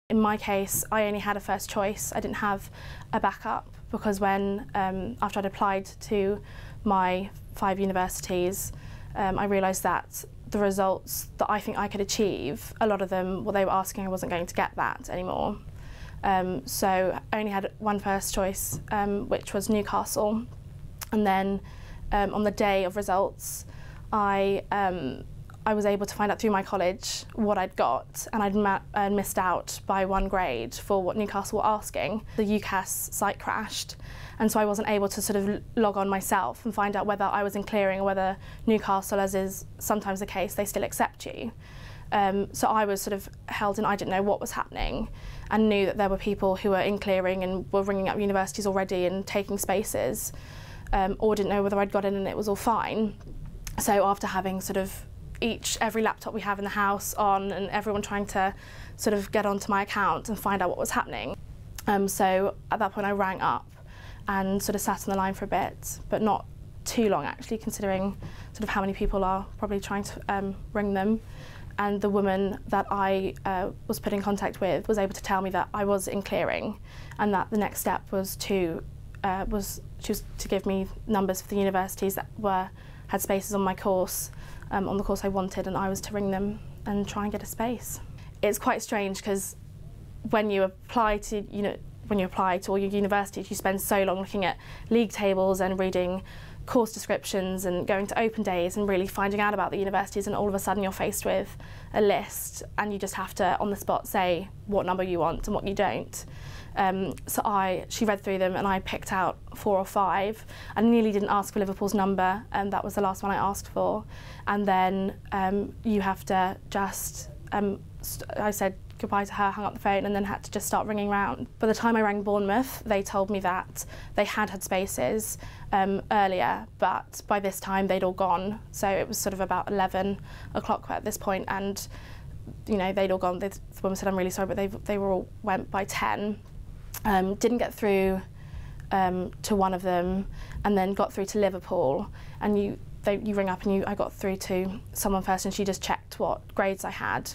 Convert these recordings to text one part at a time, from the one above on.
In my case, I only had a first choice. I didn't have a backup because when, after I'd applied to my 5 universities, I realised that the results that I think I could achieve, a lot of them, what they were asking, I wasn't going to get that anymore. So I only had one first choice, which was Newcastle. And then on the day of results, I was able to find out through my college what I'd got, and I'd missed out by 1 grade for what Newcastle were asking. The UCAS site crashed, and so I wasn't able to sort of log on myself and find out whether I was in clearing or whether Newcastle, as is sometimes the case, they still accept you. So I was sort of held, and I didn't know what was happening, and knew that there were people who were in clearing and were ringing up universities already and taking spaces, or didn't know whether I'd got in and it was all fine. So after having sort of every laptop we have in the house on, and everyone trying to sort of get onto my account and find out what was happening. So at that point I rang up and sort of sat on the line for a bit, but not too long actually, considering sort of how many people are probably trying to ring them. And the woman that I was put in contact with was able to tell me that I was in clearing, and that the next step was to give me numbers for the universities that had spaces on my course, on the course I wanted, and I was to ring them and try and get a space. It's quite strange because when you apply to all your universities, you spend so long looking at league tables and reading course descriptions and going to open days and really finding out about the universities, and all of a sudden you're faced with a list and you just have to on the spot say what number you want and what you don't. So she read through them and I picked out 4 or 5. I nearly didn't ask for Liverpool's number, and that was the last one I asked for. And then you have to just, I said goodbye to her, hung up the phone, and then had to just start ringing round. By the time I rang Bournemouth, they told me that they had spaces earlier, but by this time they'd all gone. So it was sort of about 11 o'clock at this point, and they'd all gone. The woman said, "I'm really sorry, but they were all went by 10." Didn't get through to one of them, and then got through to Liverpool. And you ring up, and I got through to someone first, and she just checked what grades I had,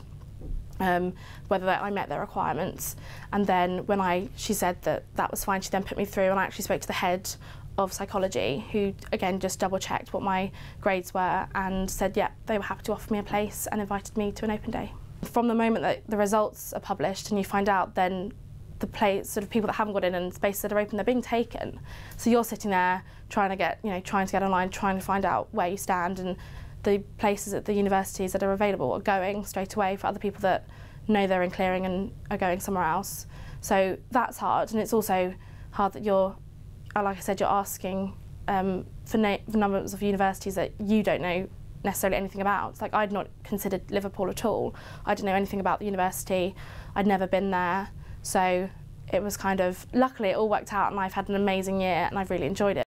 whether I met their requirements. And then when she said that was fine, she then put me through, and I actually spoke to the head of psychology, who again just double checked what my grades were and said yeah, they were happy to offer me a place and invited me to an open day. From the moment that the results are published and you find out, then the sort of people that haven't got in and spaces that are open, they're being taken. So you're sitting there trying to get online, trying to find out where you stand, and the places at the universities that are available are going straight away for other people that know they're in clearing and are going somewhere else. So that's hard, and it's also hard that like I said, you're asking for numbers of universities that you don't know necessarily anything about. Like, I'd not considered Liverpool at all. I didn't know anything about the university. I'd never been there. So it was kind of, luckily it all worked out, and I've had an amazing year and I've really enjoyed it.